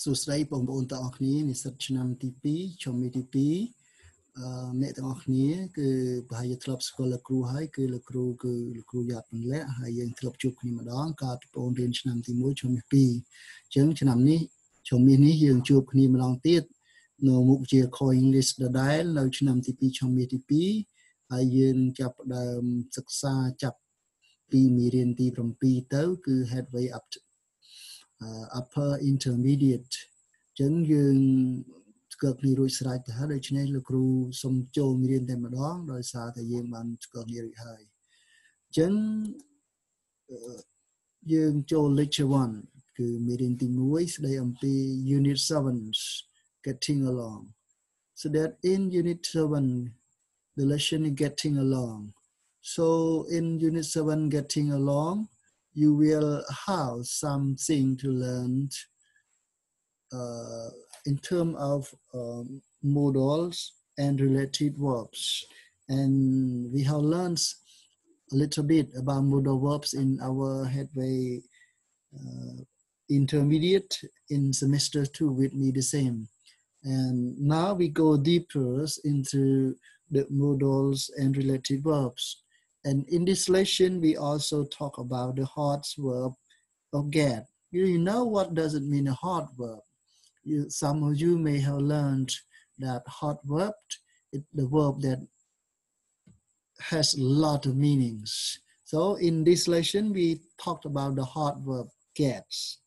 សួស្តីបងប្អូនទាំងអស់គ្នានិស្សិតឆ្នាំទី2ជំនាន់ទី2អ្នកទាំងអស់គ្នាគឺប្រហែលជាធ្លាប់ស្គាល់លោកគ្រូហើយគឺលោកគ្រូយ៉ាប់ពន្លាក់ហើយយើងធ្លាប់ជួបគ្នាម្ដងកាលពីបងរៀនឆ្នាំទី1ជំនាន់ទី2អញ្ចឹងឆ្នាំនេះជំនាន់នេះយើងជួបគ្នាម្ដងទៀតនៅមុខជា Core English ដដែលនៅឆ្នាំទី2ជំនាន់ទី2ហើយយើងចាប់ផ្ដើមសិក្សាចាប់ពីមេរៀនទី7ទៅគឺ Headway up upper intermediate អញ្ចឹងយើងស្គាល់គ្នារួចស្រេចទៅហើយដូច្នេះលោកគ្រូសូមចូលមេរៀនតែម្ដងដោយសារតែយើងបានស្គាល់គ្នារួចហើយអញ្ចឹងយើងចូល lecture 1គឺមេរៀនទី1ស្ដីអំពី unit 7 getting along so that in unit 7 the lesson is getting along so in unit 7 getting along you will have something to learn in terms of modals and related verbs. And we have learned a little bit about modal verbs in our Headway intermediate in semester 2 with me the same. And now we go deeper into the modals and related verbs. And in this lesson, we also talk about the hard verb of get. You know what does it mean, a hard verb? Some of you may have learned that hard verb is the verb that has a lot of meanings. So in this lesson, we talked about the hard verb gets.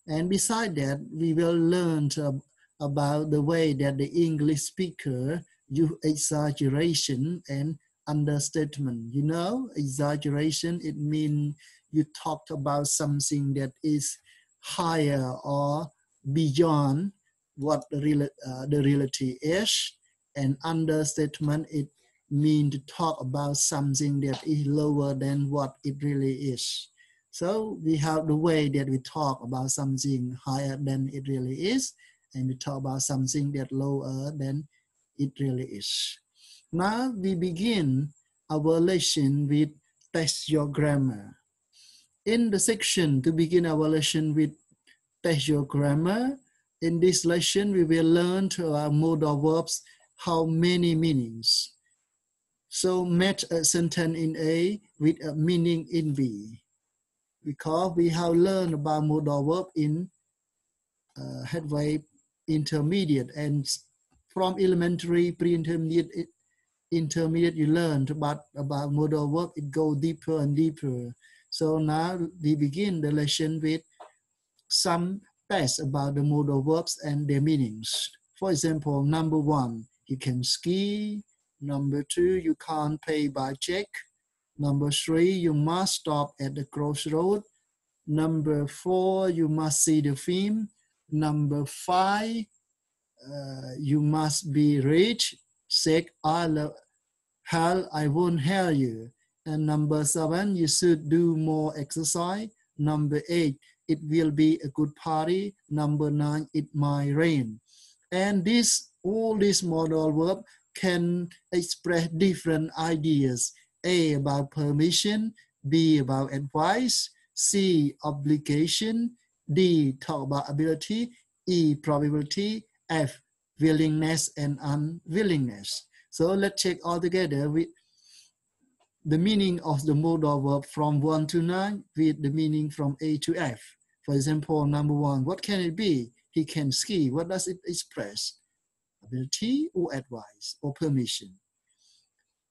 And beside that, we will learn about the way that the English speaker use exaggeration and understatement. You know, exaggeration, it means you talked about something that is higher or beyond what the reality is. And understatement, it means to talk about something that is lower than what it really is. So we have the way that we talk about something higher than it really is, and we talk about something that lower than it really is. Now we begin our lesson with test your grammar. In the section to begin our lesson with test your grammar, in this lesson we will learn modal verbs, how many meanings. So match a sentence in A with a meaning in B. Because we have learned about modal verb in Headway intermediate, and from elementary, pre-intermediate, intermediate, you learned about modal verb. It goes deeper and deeper. So now we begin the lesson with some tests about the modal verbs and their meanings. For example, number 1, you can ski. Number 2, you can't pay by check. Number 3, you must stop at the crossroad. Number 4, you must see the film. Number 5, you must be rich. 6, I won't hire you. And number 7, you should do more exercise. Number 8, it will be a good party. Number 9, it might rain. And all these modal verbs can express different ideas. A, about permission. B, about advice. C, obligation. D, talk about ability. E, probability. F, willingness and unwillingness. So let's check all together with the meaning of the modal verb from 1 to 9 with the meaning from A to F. For example, number 1, what can it be? He can ski. What does it express? Ability or advice or permission.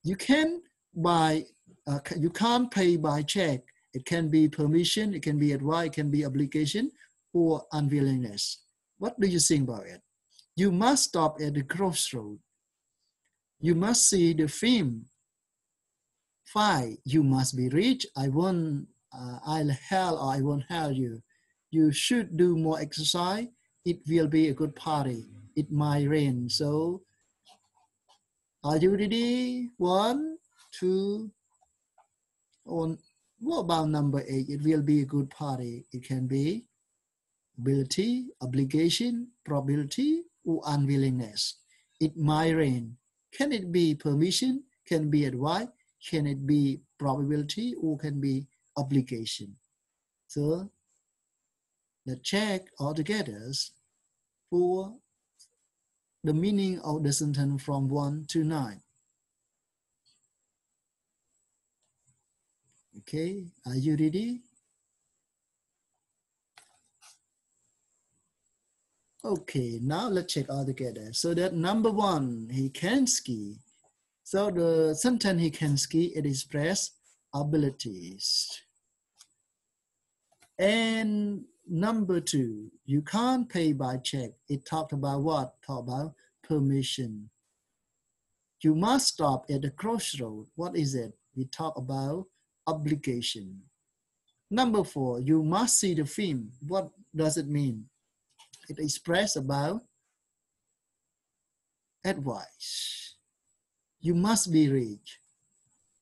You can't pay by check. It can be permission, it can be advice, it can be obligation or unwillingness. What do you think about it? You must stop at the crossroad. You must see the film. 5, you must be rich. I'll I won't hire you. You should do more exercise. It will be a good party. It might rain. So, are you ready? 1, 2, what about number 8? It will be a good party. It can be ability, obligation, probability, or unwillingness. It might rain. Can it be permission? Can it be advice? Can it be probability? Or can it be obligation? So Let's check all together for the meaning of the sentence from 1 to 9. Okay, are you ready? Okay, now let's check all together. So that number 1, he can ski. So the sentence he can ski, it expresses abilities. And number 2, you can't pay by check. It talked about what? Talk about permission. You must stop at the crossroad. What is it? We talk about obligation. Number 4, you must see the film. What does it mean? It expresses about advice. You must be rich.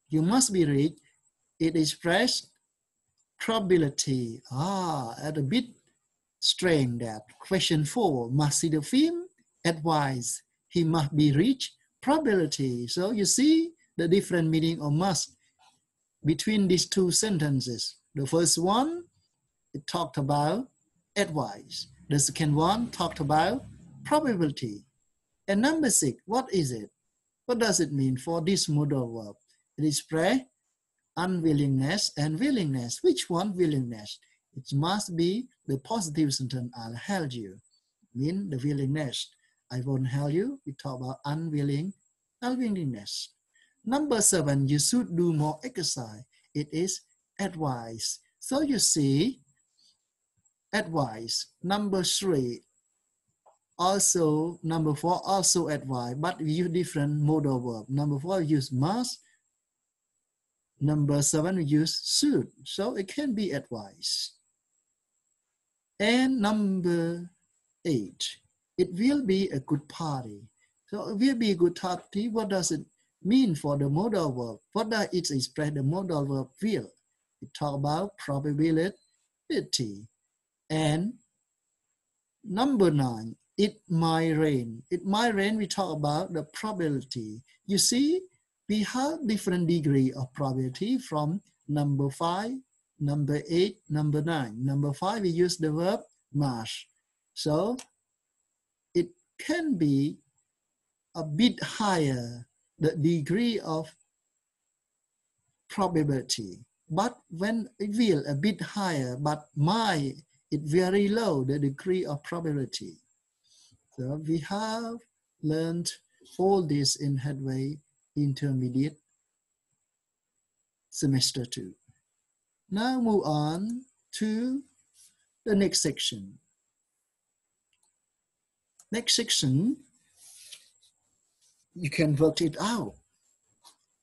You must be rich. It expresses probability. At a bit strange that. Question 4, must see the film. Advice. He must be rich. Probability. So you see the different meaning of must between these two sentences. The first one, it talked about advice. The second one talked about probability. And number 6, what is it? What does it mean for this modal verb? It expresses unwillingness and willingness. Which one willingness? It must be the positive sentence, I'll help you. Mean the willingness. I won't help you. We talk about unwillingness. Number 7, you should do more exercise. It is advice. So you see, advice. Number 3, also, number 4, also advice, but we use different modal verb. Number 4, we use must. Number 7, we use should. So it can be advice. And number 8, it will be a good party. So it will be a good party. What does it mean for the modal verb? What does it express the modal verb will? We talk about probability. And number 9, it might rain. It might rain, we talk about the probability. You see, we have different degree of probability from number 5, number 8, number 9. Number 5, we use the verb must. So it can be a bit higher, the degree of probability. But when it will a bit higher, but might, it very low, the degree of probability. So we have learned all this in Headway Intermediate Semester 2. Now move on to the next section. Next section, you can work it out.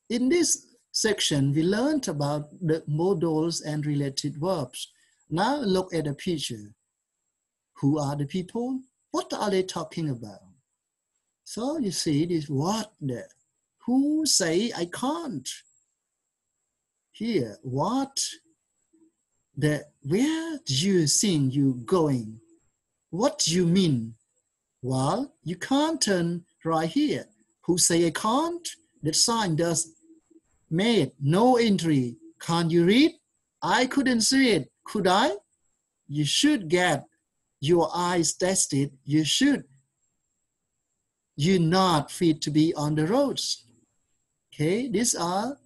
In this section, we learned about the modals and related verbs. Now look at the picture. Who are the people? What are they talking about? So you see this what there. Who say I can't? Here, what? The where do you think you going? What do you mean? Well, you can't turn right here. Who say I can't? The sign does made no entry. Can't you read? I couldn't see it. Could I? You should get your eyes tested. You should. You're not fit to be on the roads. Okay, these are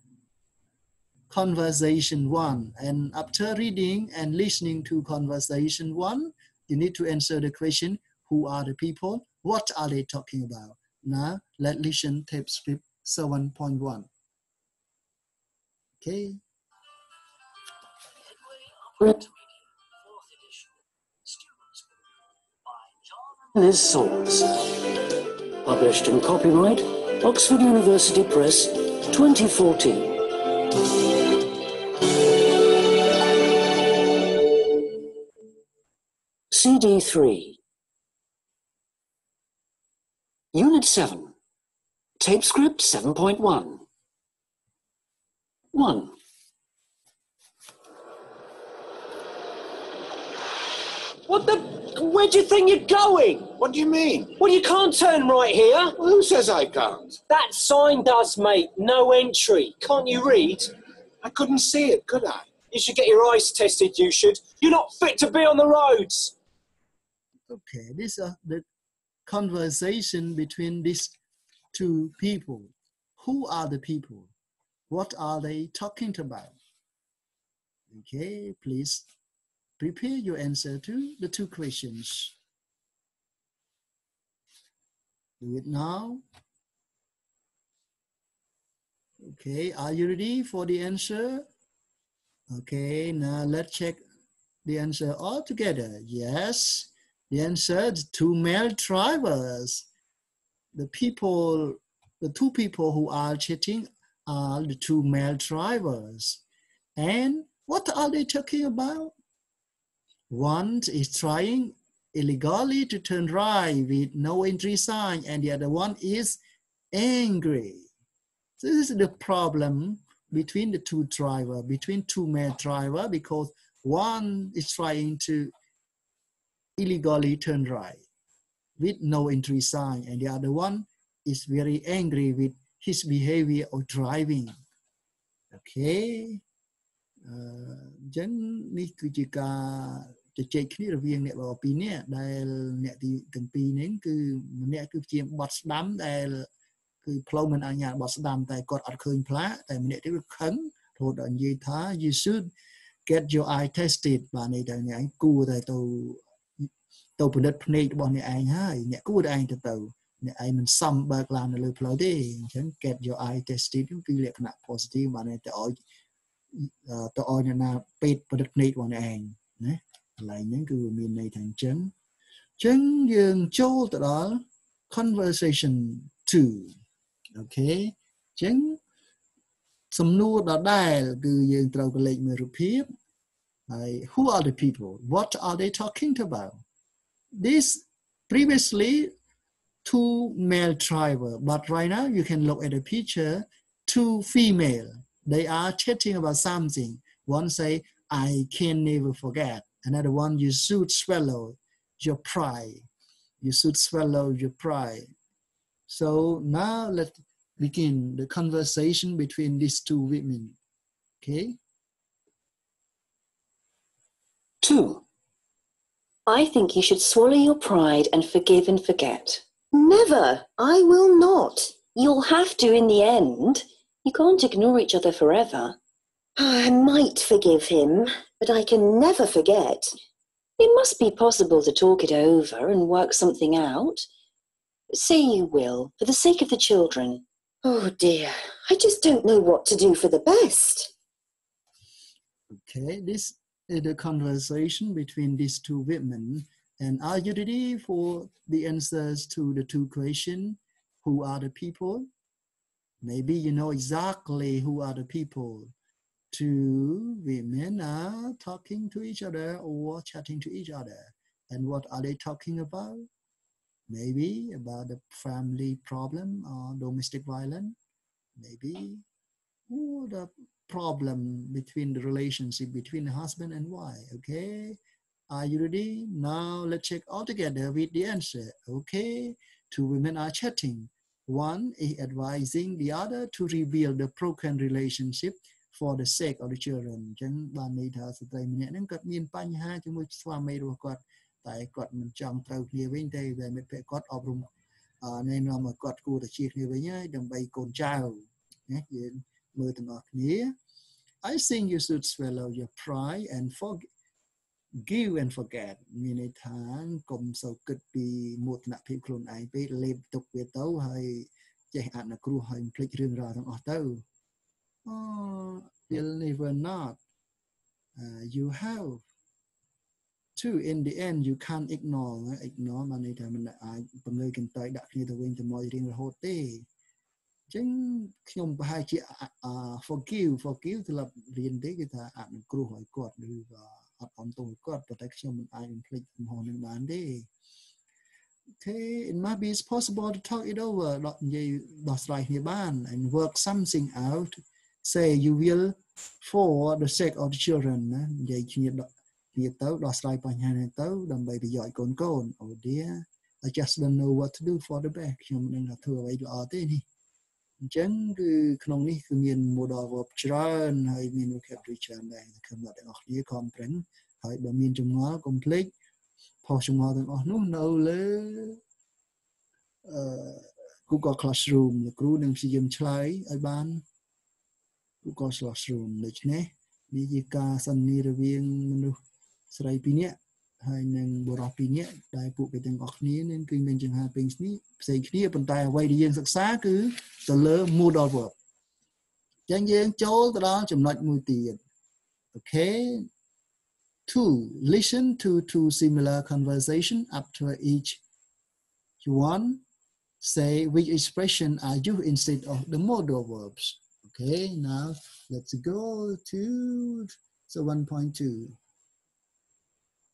conversation 1. And after reading and listening to conversation 1, you need to answer the question, who are the people? What are they talking about? Now, let's listen tape script 7.1. Okay. Liz Saunders. Published and copyright Oxford University Press 2014. CD3. Unit 7. Tape script 7.1. 1. What the? Where do you think you're going? What do you mean? Well, you can't turn right here. Well, who says I can't? That sign does, mate. No entry. Can't you read? I couldn't see it, could I? You should get your eyes tested, you should. You're not fit to be on the roads. Okay, these are the conversation between these two people. Who are the people? What are they talking about? Okay, please prepare your answer to the two questions. Do it now. Okay, are you ready for the answer? Okay, now let's check the answer all together. Yes, the answer is two male drivers. The two people who are chatting are the two male drivers. And what are they talking about? One is trying illegally to turn right with no entry sign, and the other one is angry. So this is the problem between the two drivers, between two male drivers, because one is trying to illegally turn right with no entry sign, and the other one is very angry with his behavior of driving. Okay. អញ្ចឹងនេះគឺជាការជជែកគ្នារវាងអ្នកពីរនាក់ដែលអ្នកទាំងពីរហ្នឹងគឺម្នាក់គឺជាបត់ស្ដាំដែលគឺផ្លូវមិនអនុញ្ញាតបត់ស្ដាំតែគាត់អត់ឃើញផ្លាកតែម្នាក់ទៀតគឺខឹងរហូតដល់និយាយថា you should get your eye tested បាទនេះតែអ្នកឯងគួរតែទៅពិនិត្យភ្នែករបស់អ្នកឯងហើយអ្នកគួរតែឯងទៅអ្នកឯងមិនសមបើកឡាននៅលើផ្លូវទេអញ្ចឹង get your eye tested គឺលក្ខណៈ positive បាទតែឲ្យអ្នកណាពេទ្យពិនិត្យភ្នែករបស់អ្នកឯងណាកន្លែងហ្នឹងគឺមានន័យថាអញ្ចឹងយើងចូលទៅដល់ conversation 2 okay អញ្ចឹងសំណួរដដែលគឺយើងត្រូវកលេចមើលរូបភាពហើយ who are the people what are they talking about this previously two male driver but right now you can look at the picture two female they are chatting about something one say I can never forget another one you should swallow your pride you should swallow your pride so now let's begin the conversation between these two women. Okay? 2. I think you should swallow your pride and forgive and forget. Never. I will not. You'll have to in the end. You can't ignore each other forever. I might forgive him, but I can never forget. It must be possible to talk it over and work something out. Say you will, for the sake of the children. Oh dear, I just don't know what to do for the best. Okay, this is the conversation between these two women. And are you ready for the answers to the two questions? Who are the people? Maybe you know exactly who are the people. Two women are talking to each other or chatting to each other. And what are they talking about? Maybe about the family problem or domestic violence. Maybe the problem between the relationship between the husband and wife. Okay, are you ready? Now let's check all together with the answer. Okay, two women are chatting. One is advising the other to rebuild the broken relationship for the sake of the children. អញ្ចឹងបានន័យថាស្ត្រីម្នាក់ហ្នឹងគាត់មានបញ្ហាជាមួយស្វាមីរបស់គាត់តែគាត់មិនចង់ត្រូវគ្នាវិញទេតែមិត្តភក្តិគាត់អប់រំណែនាំឲ្យគាត់គួរតែជាគ្នាវិញហើយដើម្បីកូនចៅណាយើងមើលទាំងអស់គ្នា I think you should swallow your pride and forgive and forget មានន័យថាកុំសូវគិតពីមោទនភាពខ្លួនឯងពេកលេបទុកវាទៅហើយចេះអនុគ្រោះហើយភ្លេចរឿងរ៉ាវទាំងអស់ទៅ will never not you have to in the end you can't ignore បានន័យថាមិនអាចបង្ងើយកន្តើយដាក់គ្នាទៅវិញទៅមករៀងរហូតទេអញ្ចឹងខ្ញុំប្រហែលជា forgive សម្រាប់រៀនទេគឺថាអនុគ្រោះឲ្យគាត់ឬក៏អត់អន់ទោសគាត់ប៉ុន្តែខ្ញុំមិនអាចបំភ្លេចកំហុសនឹងបានទេ Okay it might be possible to talk it over និយាយដោះស្រាយគ្នាបាន and work something out say you will for the sake of the children ណានិយាយគ្នាវាទៅដោះស្រាយបញ្ហានេះទៅដើម្បីប្រយោជន៍កូន Oh dear I just don't know what to do for the best ខ្ញុំមិនដឹងថាធ្វើអ្វីល្អទេនេះ ចឹងគឺក្នុងនេះគឺមាន modal verb ច្រើនហើយមាន vocabulary ច្រើនដែរសង្ឃឹមថាទាំងអស់គ្នាខំប្រឹងហើយបើមានចម្ងល់កុំភ្លេចផុសចម្ងល់ទាំងអស់នោះនៅលើ Google Classroom លោកគ្រូនឹងព្យាយាមឆ្លើយឲ្យបាន Google Classroom ដូច្នេះនេះជាការសន្និរវាងមនុស្សស្រី2នាក់ហើយនឹងបុរស2នាក់ដែលពួកគេទាំងអស់គ្នានឹងគឺមានចង្ហាពេញគ្នាផ្សេងគ្នាប៉ុន្តែអ្វីដែលយើងសិក្សាគឺទៅលើ modal verb ចឹងយើងចូលទៅដល់ចំណុចមួយទៀត Okay 2 listen to two similar conversation after each one say which expression are used instead of the modal verbs. Okay, now let's go to 7.2.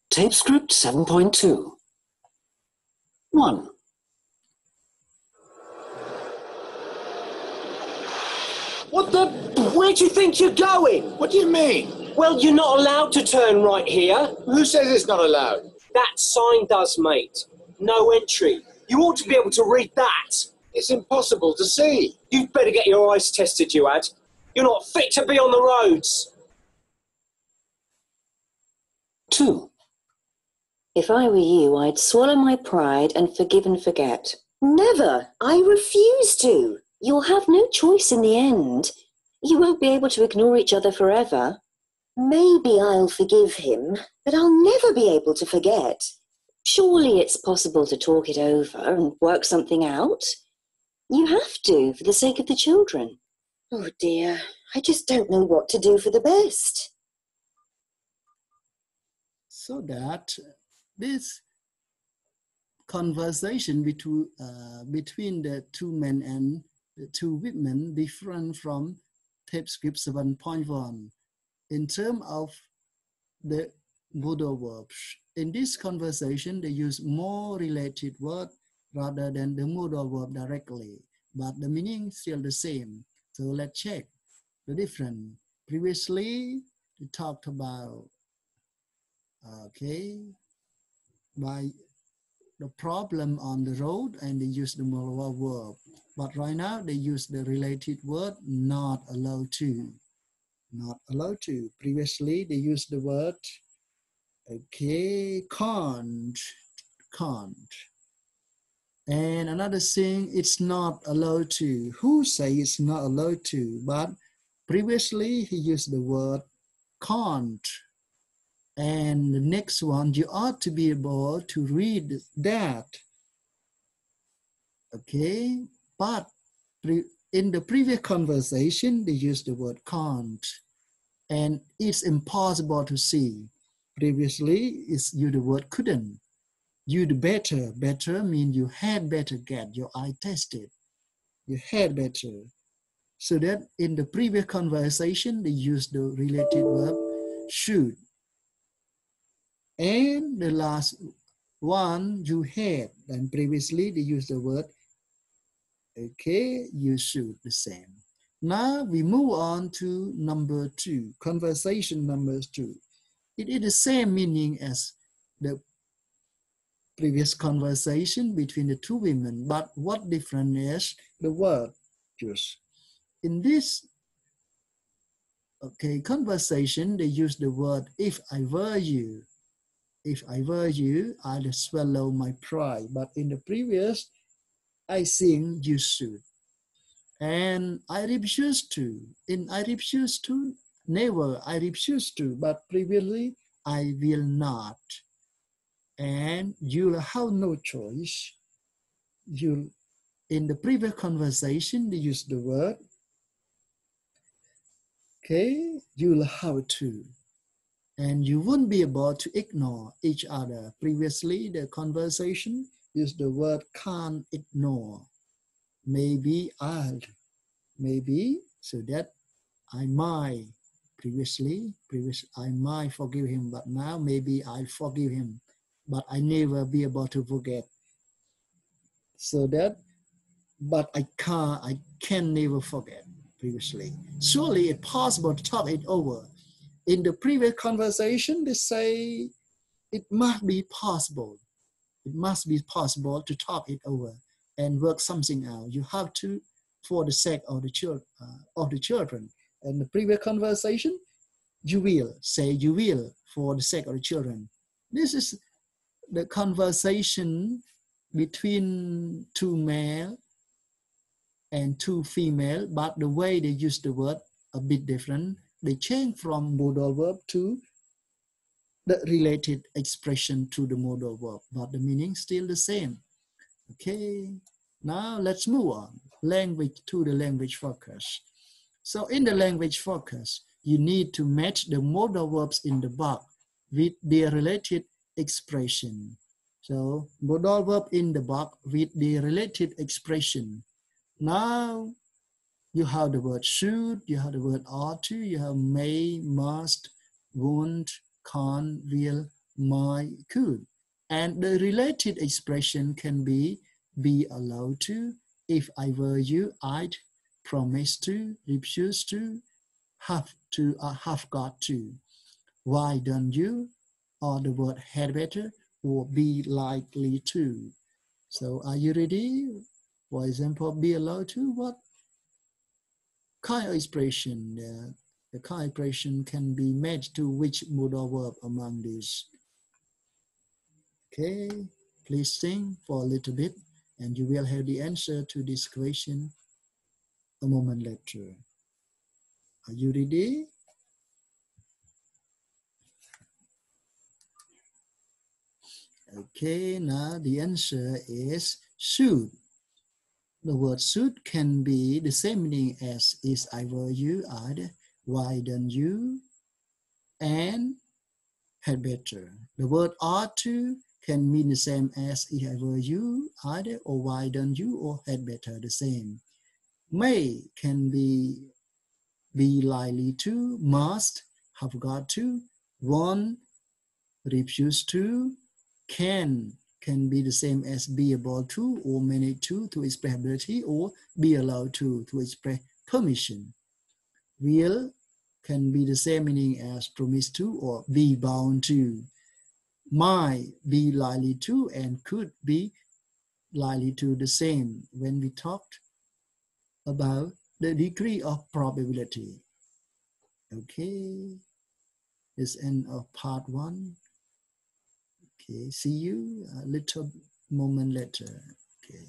Tape script 7.2. 1. What the? Where do you think you're going? What do you mean? Well, you're not allowed to turn right here. Who says it's not allowed? That sign does, mate. No entry. You ought to be able to read that. It's impossible to see. You'd better get your eyes tested, you had. You're not fit to be on the roads. 2. If I were you, I'd swallow my pride and forgive and forget. Never. I refuse to. You'll have no choice in the end. You won't be able to ignore each other forever. Maybe I'll forgive him, but I'll never be able to forget. Surely it's possible to talk it over and work something out. You have to, for the sake of the children. Oh dear, I just don't know what to do for the best. So that this conversation between the two men and the two women different from tape script 7.1 in terms of the modal verbs. In this conversation, they use more related word rather than the modal verb directly, but the meaning is still the same. So let's check the difference. Previously, we talked about by the problem on the road and they use the modal verb. But right now they use the related word not allowed to. Not allowed to. Previously they used the word can't. And another thing, it's not allowed to. Who say it's not allowed to? But previously he used the word can't. And the next one, you ought to be able to read that. Okay, but in the previous conversation, they used the word can't. And it's impossible to see. Previously, it's used the word couldn't. You'd better. Better means you had better get your eye tested. You had better. So that in the previous conversation, they used the related verb should. And the last one, you had. And previously, they used the word, you should, the same. Now we move on to number 2, conversation number 2. It is the same meaning as the previous conversation between the two women, but what different is the word just. In this conversation, they use the word if I were you. If I were you, I'd swallow my pride. But in the previous, I think you should. And I refuse to. In I refuse to, never, I refuse to. But previously, I will not. And you'll have no choice. In the previous conversation, they use the word, you'll have to. And you won't be able to ignore each other. Previously, the conversation used the word can't ignore. Maybe I'll. Maybe, so that I might. Previously, I might forgive him, but now maybe I'll forgive him. But I never be able to forget. So that, but I can never forget previously. Surely it's possible to talk it over. In the previous conversation, they say it must be possible. It must be possible to talk it over and work something out. You have to for the sake of the children. And the previous conversation, you will, say you will for the sake of the children. This is the conversation between two male and two female, but the way they use the word a bit different. They change from modal verb to the related expression to the modal verb, but the meaning still the same. Okay, now let's move on. Language to the language focus. So in the language focus, you need to match the modal verbs in the box with their related expression. So modal verb in the box with the related expression. Now you have the word should, you have the word ought to, you have may, must, won't, can, will, might, could. And the related expression can be allowed to, if I were you, I'd, promise to, refuse to, have got to. Why don't you? Or the word had better, or be likely to. So are you ready? For example, be allowed to, what kind of expression? The kind of expression can be matched to which modal verb among these? Okay, please think for a little bit and you will have the answer to this question a moment later. Are you ready? Okay, now the answer is should. The word should can be the same meaning as is I were you, I'd, why don't you, and had better. The word ought to can mean the same as if I were you, I'd, or why don't you, or had better, the same. May can be likely to, must, have got to, want, refuse to, can be the same as be able to or manage to express ability, or be allowed to express permission. Will can be the same meaning as promise to or be bound to. Might be likely to and could be likely to, the same when we talked about the degree of probability. Okay, this end of part 1. Okay, see you a little moment later. Okay.